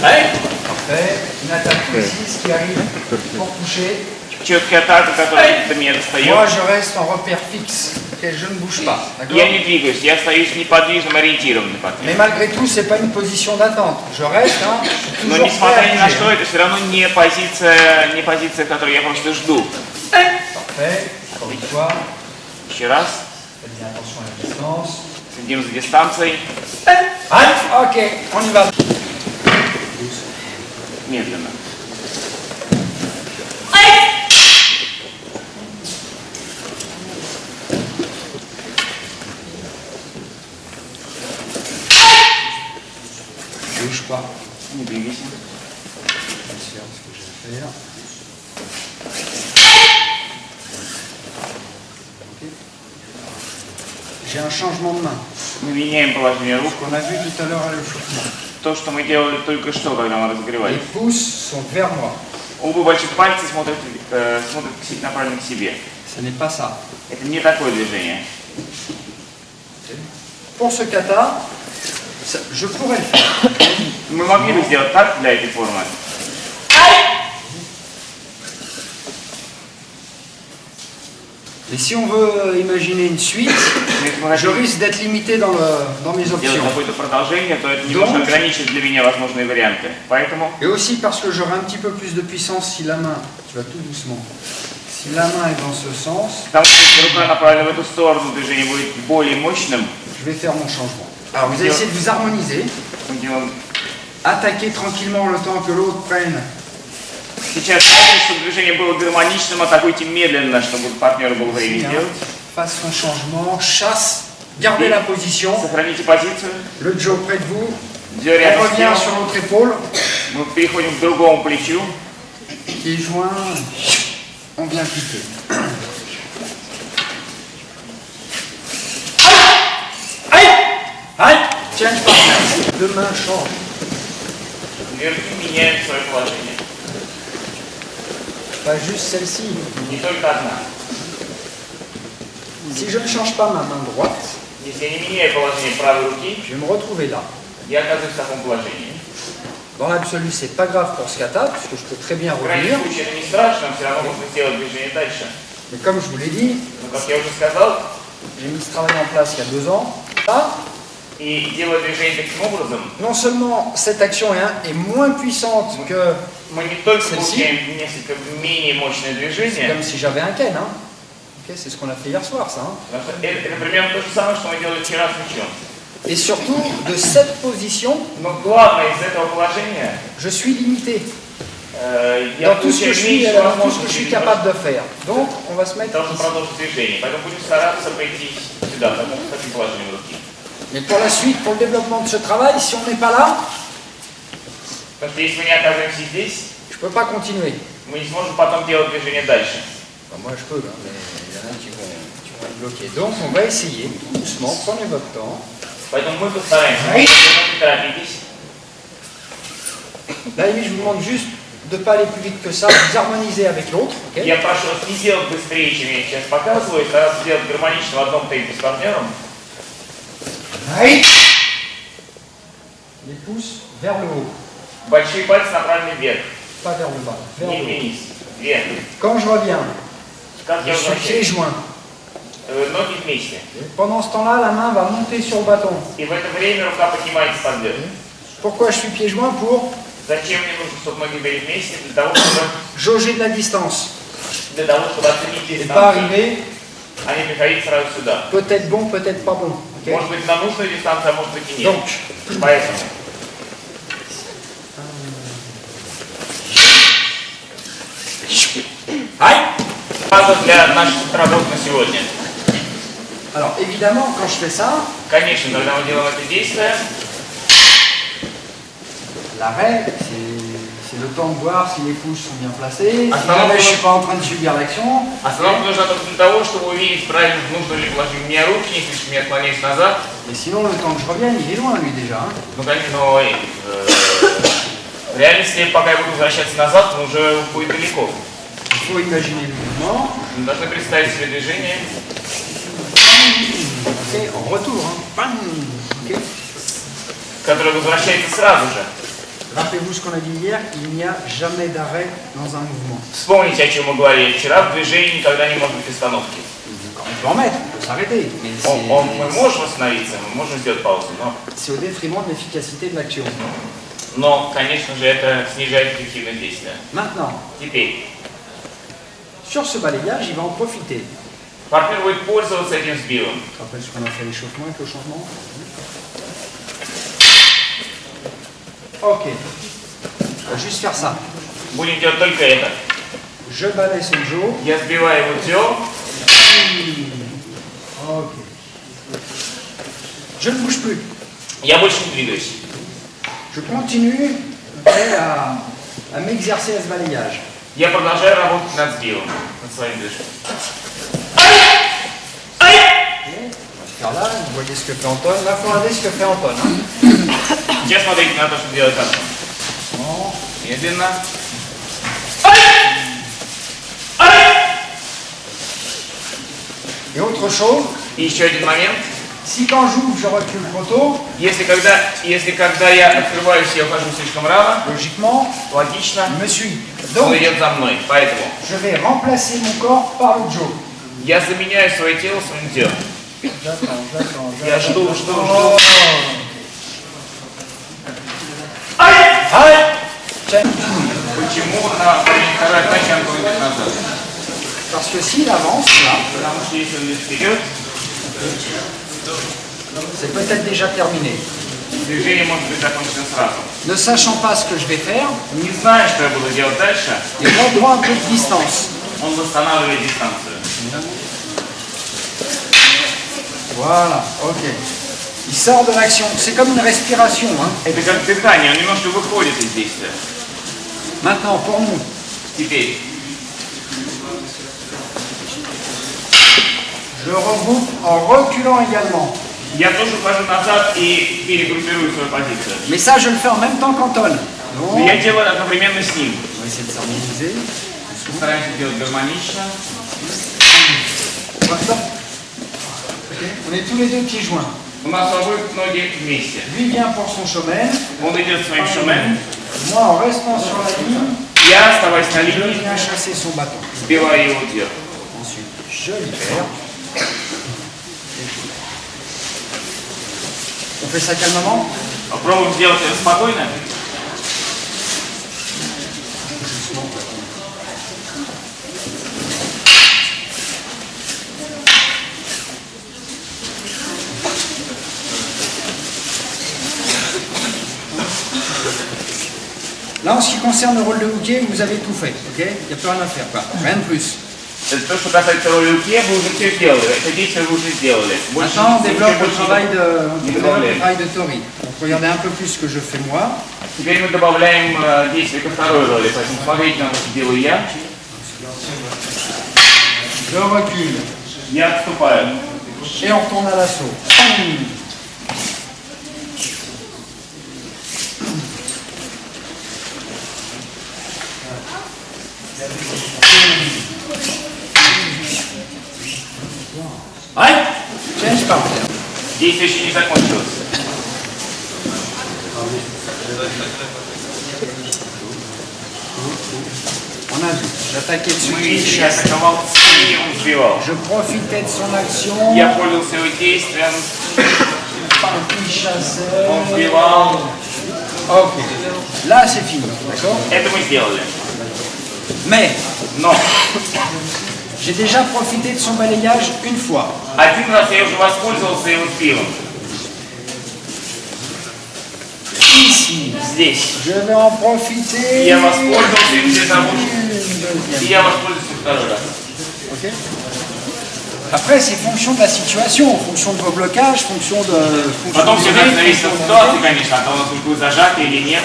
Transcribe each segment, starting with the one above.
Parfait. Une attaque précise qui arrive pour toucher. Четкая атака, которая до меня достает. Moi, je reste en repère fixe. Okay, je ne bouge pas. Я не двигаюсь, я остаюсь неподвижным, ориентированным. Mais malgré tout, c'est pas une position d'attente. Je reste, hein, je suis Но toujours несмотря prêt ни à на bouger. что, это все равно не позиция, которую я просто жду. Parfait. Encore une fois. Еще раз. Faites bien attention à la distance. Следим за дистанцией. Allez, ok, on y va. Медленно. Ne bouge pas. Не двигайся. Je vais faire ce que j'ai à faire. Ok. J'ai un changement de main. Мы меняем положение рук. On a vu tout à l'heure à l'échauffement. То, что мы делали только что, когда мы Les разогревались. pouces sont vers moi. Оба больших пальца смотрят направлены к себе. Ce n'est pas ça. Это не такое движение. Pour ce kata, je pourrais le faire. Мы могли бы сделать так для этой формы. Et si on veut imaginer une suite, je risque d'être limité dans mes Делать options. какое-то продолжение, то это немножко ограничит для меня возможные варианты. Поэтому Et aussi parce que j'aurai un petit peu plus de puissance si la main, tu vas tout doucement, si la main est dans ce sens, потому что если рука направлена в эту сторону, движение будет более мощным. je vais faire mon changement. Alors vous allez essayer de vous harmoniser, Мы делаем attaquer tranquillement le temps que l'autre prenne. сейчас, чтобы движение было гармоничным, атакуйте медленно, чтобы партнеру было время сделать. Fasse son changement, chasse, gardez la position, Сохраните позицию. le Joe près de vous, Дио on рядом с revient телом. sur l'autre épaule, Мы переходим к другому плечу. pieds joints, on vient piquer. Aïe! Change partner. Deux mains changent. Верхи меняют свое положение. Pas juste celle-ci. Не только одна. Si je ne change pas ma main droite, Если я не меняю положение правой руки, je vais me retrouver là. я оказываюсь в таком положении. Dans l'absolu, c'est pas grave pour ce kata, puisque je peux très bien В крайнем revenir. случае это не страшно, все равно можно сделать движение дальше. Mais comme je vous l'ai dit, Но как я уже сказал, j'ai mis ce travail en place il y a 2 ans. Là, и делая движение таким образом, non seulement cette action est moins puissante que мы не только Celle-ci. получаем несколько менее мощное c'est движение, comme si j'avais un ken. Hein. Ok, c'est ce qu'on a fait hier soir, ça. Hein. потому что это примерно то же самое, что мы делали вчера с мячом. Et surtout, de cette position, Но главное из этого положения, je suis limité я dans tout ce que получаю je suis, меньше dans tout ce que je возможностей suis для того, capable de faire. Donc, on va se mettre чтобы ici. продолжить движение. Поэтому будем стараться пойти сюда, в таким положением руки. Mais pour la suite, pour le développement de ce travail, si on n'est pas là, Потому что если мы не оказываемся здесь, je ne peux pas continuer. мы не сможем потом делать движение дальше. Enfin, moi, je peux, hein, mais il y en a qui vont être bloqués. Donc, on va essayer, tout doucement, prenez votre temps. Поэтому мы постараемся. Oui. Не торопитесь. Là, limite, je vous demande juste de ne pas aller plus vite que ça, vous harmoniser avec l'autre. Ok. Я прошу вас не делать быстрее, чем я сейчас показываю, стараться делать гармонично в одном темпе с партнером. Aïe. Les pouces vers le haut, Большие пальцы направлены вверх, pas vers le bas, vers не le haut. вниз, вверх. Quand je reviens, Как je я suis pieds возвращаюсь? joints. Ноги вместе. Et pendant ce temps-là, la main va monter sur le bâton. И в это время рука поднимается под вверх. Pourquoi je suis pieds joints? Pour Зачем мне нужно, чтобы ноги были вместе? Для того, чтобы jauger de la distance. оценить Et pas дистанцию, arriver, а не приходить сразу сюда. peut-être bon, peut-être pas bon. Ok. Может быть на нужную дистанцию, а может быть и нет. Donc, Поэтому aïe. база для наших работ на сегодня. Alors, évidemment, quand je fais ça, Конечно, когда мы делаем это действие, l'arrêt, c'est le temps de voir si les pouces sont bien placés, si Attends, jamais je attends. suis pas en train de subir l'action. остановка нужна только для того, чтобы увидеть, правильно, нужно ли положить мне руки, не слишком я отклоняюсь назад. Et sinon, le temps que je revienne, il est loin, lui, déjà. Hein. Ну, конечно, но в реальности, пока я буду возвращаться назад, он уже будет далеко. Il faut imaginer le mouvement. Мы должны представить себе движение, Ok, en retour. Hein. Bam. Ok. которое возвращается сразу же. Rappelez-vous ce qu'on a dit hier, il n'y a jamais d'arrêt dans un mouvement. Вспомните, о чем мы говорили вчера. В движении никогда не может быть остановки. On peut en mettre, on peut s'arrêter, mais Мы можем остановиться, мы можем сделать паузу, но, c'est au détriment de l'efficacité de l'action. конечно же, это снижает эффективность действия. Maintenant, Теперь, sur ce balayage, il va en profiter. партнер будет пользоваться этим сбивом. Je rappelle ce qu'on a fait l'échauffement avec le changement. Ok. On va juste faire ça. Будем делать только это. Je balaye son jaw. Я сбиваю его дзё. Ok. Je ne bouge plus. Я больше не двигаюсь. Je continue après, à m'exercer à ce balayage. Я продолжаю работать над сбивом, над своим движением. Faire là, vous voyez ce que fait Anton. Là, il faut regarder ce que fait Anton. Hein. Сейчас смотрите на то, что делает Антон. Bon. Медленно. Et autre chose, И еще один момент. si quand j'ouvre, je recule trop tôt, Если когда я открываюсь, я ухожу слишком рано, logiquement, логично, il me suit. он Donc, идет за мной. Поэтому je vais remplacer mon corps par le jaw. я заменяю свое тело своим телом. J'attends. Я жду. Oh. Allez. Tiens. Почему на второй атаке Антон идет назад? Parce que s'il avance, là, Потому что если он идет вперед, c'est peut-être déjà terminé. движение может быть закончено сразу. Ne sachant pas ce que je vais faire, Не зная, что я буду делать дальше, il reprend un peu de distance. он восстанавливает дистанцию. Voilà, ok. Il sort de l'action. C'est comme une respiration. Hein. Это как дыхание, он немножко выходит из действия. Maintenant, pour nous, Теперь je regroupe en reculant également. я тоже ухожу назад и перегруппирую свою позицию. Mais ça, je le fais en même temps qu'Anton. Но Donc, я делаю одновременно с ним. on va essayer de s'harmoniser. Стараемся делать гармонично. Voilà. Ok. On est tous les deux pieds joints. У нас у обоих ноги вместе. Lui vient pour son shomen. Он идет своим шумен. Moi, en restant sur la ligne, Я, оставаясь на je линии, viens chasser son bâton. сбиваю его вверх. Ensuite, je libère. On fait ça calmement. Попробуем сделать это спокойно. Là, en ce qui concerne le rôle de hooker, vous avez tout fait. Ok. Il n'y a plus rien à faire. Quoi. Rien de plus. То, что касается роли руки, вы уже все сделали. Это действие вы уже сделали. Maintenant, on développe le travail не добавляем. de Tori. Donc, regardez un peu plus ce que je fais moi. Теперь мы добавляем действие ко второй роли. Поэтому смотрите на то, что делаю я. Je recule. Я отступаю. Et on retourne à l'assaut. Ouais. Change partner. Действие еще не закончилось. On a vu. J'attaquais dessus. Мы il видели, я chasse. атаковал и он сбивал. Je profitais de son action. Я пользовался его действием, Il chassait. он сбивал. Ok. Là, c'est fini. D'accord. Это мы сделали. Mais Но j'ai déjà profité de son balayage une fois. один раз я уже воспользовался его сбивом. Ici. Здесь. Je vais en profiter. Я воспользовался им здесь работать. Une deuxième. И я воспользуюсь второй раз. Ok. Après, c'est fonction de la situation, fonction de vos blocages, fonction de. Потом de все rythme, зависит от fonction de- ситуации, конечно, от того, насколько вы зажаты или нет.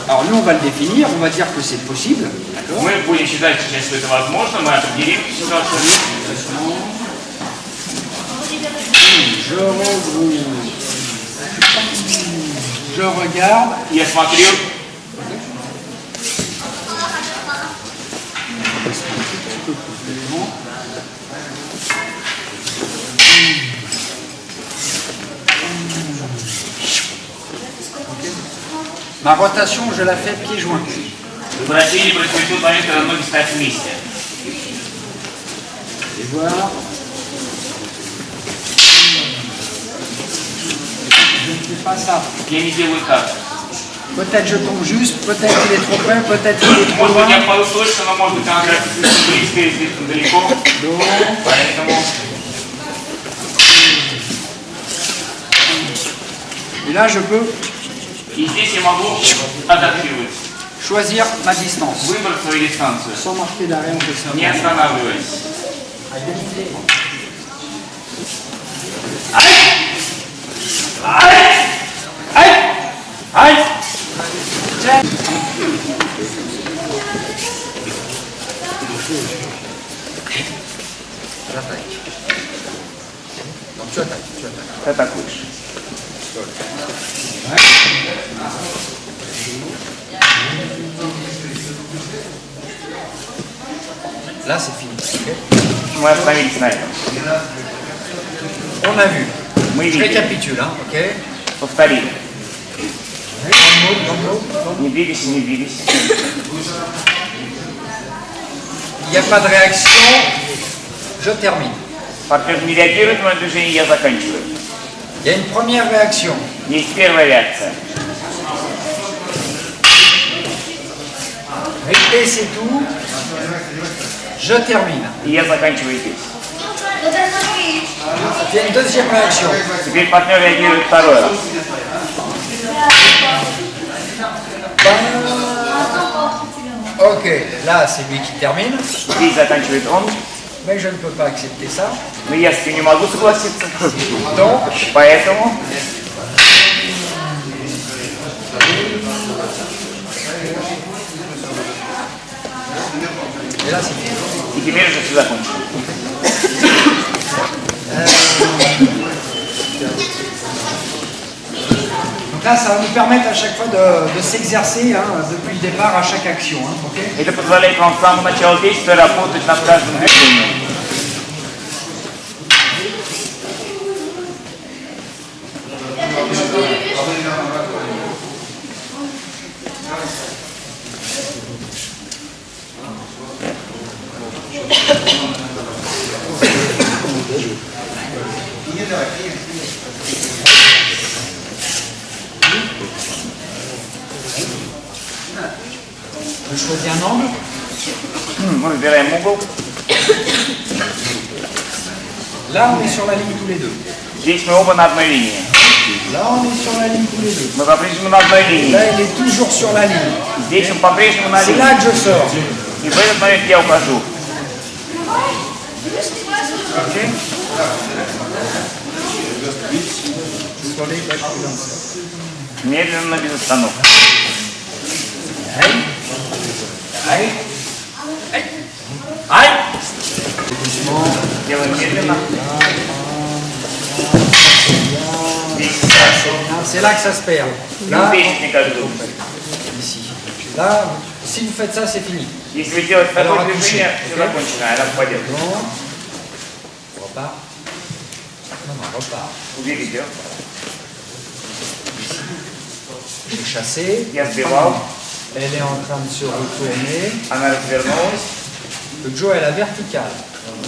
Alors nous, on va le définir, on va dire que c'est possible. D'accord. Мы будем считать сейчас, что это возможно, мы определим ситуацию. Je regroupe. Je regarde. Я смотрю, Ma rotation, je la fais pieds joints. Вращение происходит в тот момент, когда ноги стоят вместе. Et voilà. Je ne fais pas ça. Я не делаю так. Peut-être je tombe juste, peut-être il est trop près, peut-être il est trop Может loin. быть, я впаду точно, но может быть она окажется слишком близко или слишком далеко. Поэтому Et là, je peux и здесь я могу адаптировать, choisir ma distance. выбрать свою дистанцию, Sans marquer d'arrêt, on peut ça. не останавливаясь. Donc tu attaques, tu attaques. Ты атакуешь. Là, c'est fini. Ok. Мы остановились на этом. On a vu. Мы Je видели. récapitule, hein, ok. Повторили. Dans l'eau. Не двигайся, не двигайся. Il n'y a pas de réaction, je termine. Партнер не реагирует на мое движение, я заканчиваю. Il y a une première réaction. Есть первая реакция. Et c'est tout. Je termine. И я заканчиваю здесь. Il y a une deuxième réaction. Теперь партнер реагирует второй раз. Ok, là c'est lui qui termine, Здесь заканчивает он. mais je ne peux pas accepter ça. Но я с этим не могу согласиться. Donc, Поэтому et là c'est fini. и теперь уже все закончено. Donc là, ça va nous permettre à chaque fois de s'exercer hein, depuis le départ à chaque action. Hein, ok. Это позволяет вам с самого начала действия работать над каждым движением. Je choisis un angle. Мы выбираем угол. Là, on est sur la ligne tous les deux. Здесь мы оба на одной линии. Là, on est sur la ligne tous les deux. Мы по-прежнему на одной линии. Là, il est toujours sur la ligne. Здесь он по-прежнему на C'est линии. là que je sors. И в этот момент я ухожу. Ok. Soleil, là, je suis dans ça. Медленно, без остановки. Aïe. Aïe. Aïe. Aïe. Делаем медленно. Здесь. C'est là que ça se perd. Не Là, успеете каждую. ici. Là, si vous faites ça, c'est fini. Если вы делаете Alors, такое à движение, toucher. все закончено, она впадет. Bon. On repart. Non, non, on repart. Уберите. J'ai chassé. Я сбивал, Elle est en train de se retourner. она развернулась. Le Joe est à la verticale.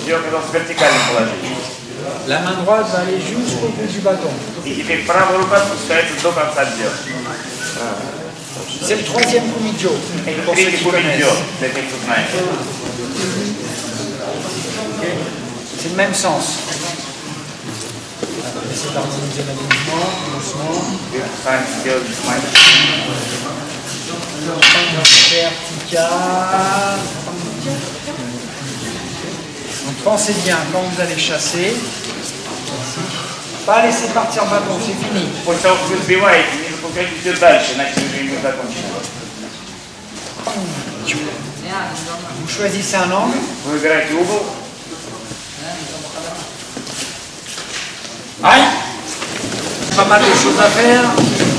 Ее оказалось в вертикальном положении. La main droite va aller jusqu'au bout du bâton. И теперь правая рука спускается до конца бедер. C'est le troisième Kumidjo, Это pour ceux третий qui кубик connaissent. бедер, для тех, кто знает. C'est le même sens. Essayez d'harmoniser l'alignement, doucement. Стараемся сделать максимально. Vertical. Donc pensez bien, quand vous allez chasser, pas laisser partir le bâton, c'est fini. После того, как вы сбиваете, не запускайте все дальше, иначе движение будет закончено. Vous choisissez un angle. Вы выбираете угол. Aïe. Pas mal de choses à faire.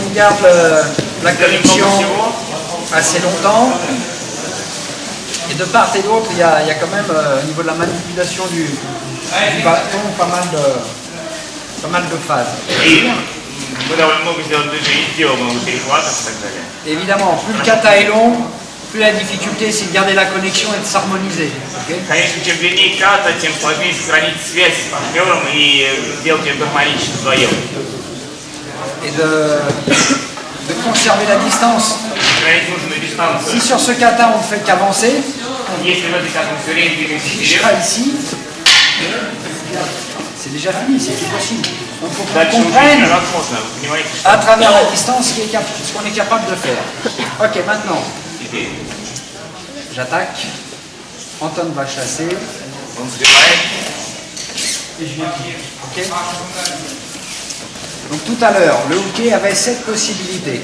On garde la connexion assez longtemps. Et de part et d'autre, il y a quand même, au niveau de la manipulation du bâton, pas mal de phases. И Мы довольно много сделали движений, сделал много перехватов и так далее. Évidemment, plus le kata est long, plus la difficulté c'est de garder la connexion et de s'harmoniser. Ok. Конечно, чем длиннее ката, тем сложнее сохранить связь с партнером и сделать ее гармонично вдвоем. Et de conserver la distance. Сохранить нужную дистанцию. Si sur ce kata on ne fait qu'avancer, Если в этой кате мы все время двигаемся je вперед, serai ici, c'est déjà fini, c'est plus possible. Donc il faut qu'on дальше уже comprenne невозможно. Вы понимаете, что à travers la distance ce qu'on est capable de faire. Ok, maintenant, теперь j'attaque. Anton va chasser. он сбивает. Et je viens tirer. Ok. Donc tout à l'heure, le hooké avait cette possibilité.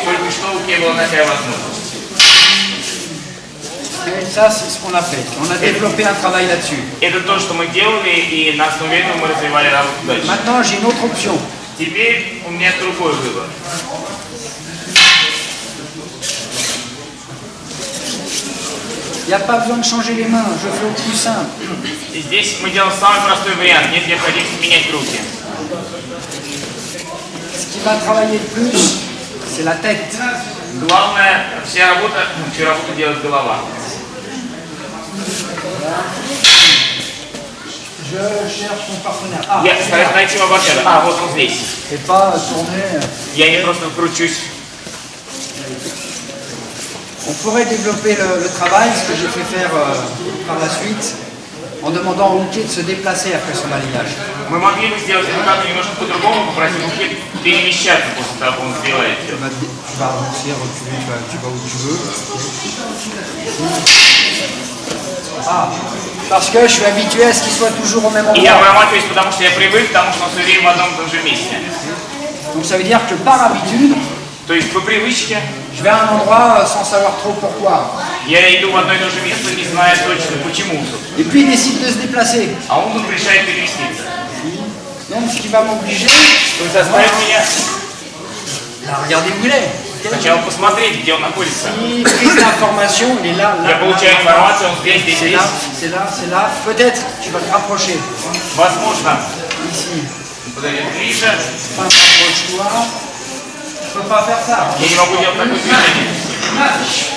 Только что у Кея была такая возможность. Et ça, c'est ce qu'on a fait. On a développé un travail là-dessus. Это то, что мы делали, и на основе этого мы развивали работу дальше. Maintenant, j'ai une autre option. Теперь у меня другой выбор. Il n'y a pas besoin de changer les mains, je fais au plus simple. И здесь мы делаем самый простой вариант. Нет необходимости менять руки. Ce qui va travailler le plus, c'est la tête. Главное, всю работу делает голова. Je cherche mon partenaire. Ah, Я стараюсь найти моего партнера. А, вот он здесь. et pas tourner. Я не просто кручусь. On pourrait développer le travail, ce que j'ai fait faire par la suite, en demandant au hooké de se déplacer après son alignage. Мы могли бы сделать это как-то немножко по-другому, попросить Букет перемещаться после того, как он сделает. Tu vas avancer, reculer, tu vas où tu veux. Ah, parce que je suis habitué à ce qu'il soit toujours au même И я endroit. промахиваюсь, потому что я привык, потому что он все время в одном и том же месте. Donc ça veut dire que par habitude, То есть по привычке je vais à un endroit sans savoir trop pourquoi. я иду в одно и то же место, не зная точно почему. Et puis il décide de se déplacer. А он тут решает переместиться. Donc ce qui va m'obliger То есть заставит меня à regarder où il est. сначала посмотреть, где он находится. Et prise d'information, il est là, là, Я получаю là, информацию, он здесь, здесь, c'est здесь. là, c'est là, c'est là. Peut-être tu vas te rapprocher. Возможно, Ici. он подойдет ближе. Enfin, rapproche-toi. Je peux pas faire ça. Я не могу делать такое движение.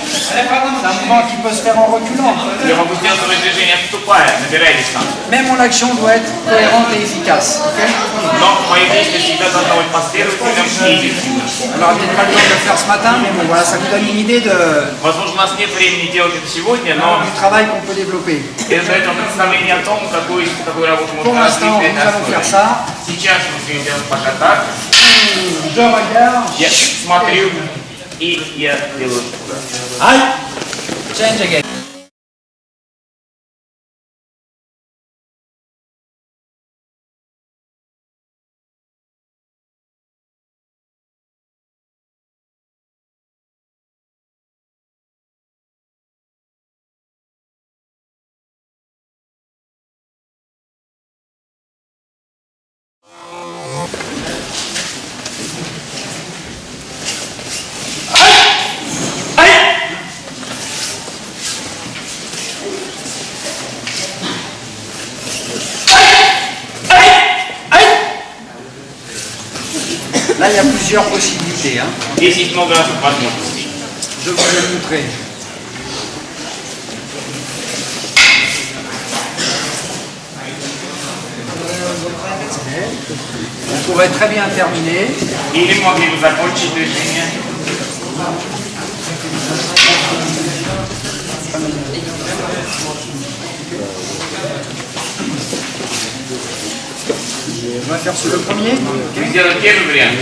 C'est un mouvement qui peut se faire en reculant. Я могу сделать такое движение, отступая, набирая дистанцию. Mais mon action doit être cohérente et efficace. Ok. Но мое действие всегда должно быть последовательным и эффективным. On n'aura peut-être pas le temps de le faire ce matin, mais bon, voilà, ça vous donne une idée Возможно, у нас нет времени делать это сегодня, но du travail qu'on peut développer. это дает вам представление о том, какую работу Pour можно l'instant, развить. nous allons faire ça. Сейчас мы будем делать пока так. Je regarde. Я смотрю и я делаю туда. Aïe. Change again. Là, il y a plusieurs possibilités. Hein. Здесь есть много разных возможностей. Je vais vous les montrer. On pourrait très bien terminer. Или мы могли бы закончить движение. On va faire sur le premier. Мы сделаем первый вариант.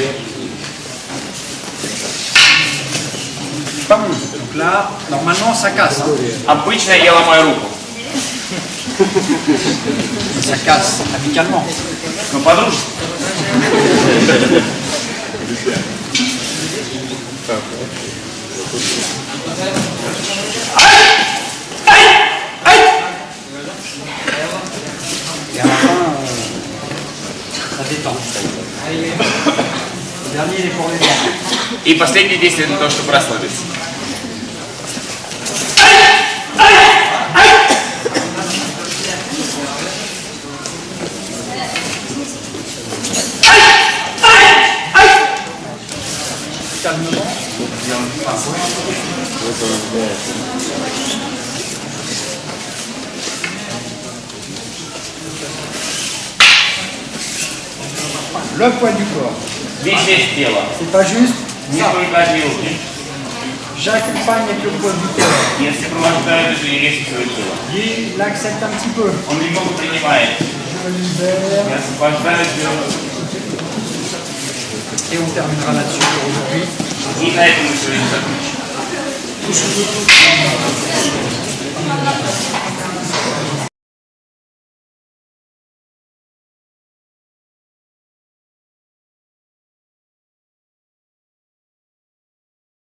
Bam. Donc là, normalement, ça casse. Hein. Обычно я ломаю руку. Ça casse amicalement. Но по-дружески. Et à la fin, ça détend. Le dernier, il est pour les dents. И последнее действие для того, чтобы расслабиться. Le poids du corps. Весь вес тела. C'est pas juste Не ça. только отделки. J'accompagne avec le poids du corps. Я сопровождаю эту ересь своего тела. Il l'accepte un petit peu. Он немного принимает. Je le libère. Я освобождаю тело. Et on terminera là-dessus pour aujourd'hui. И на этом мы сегодня закончим.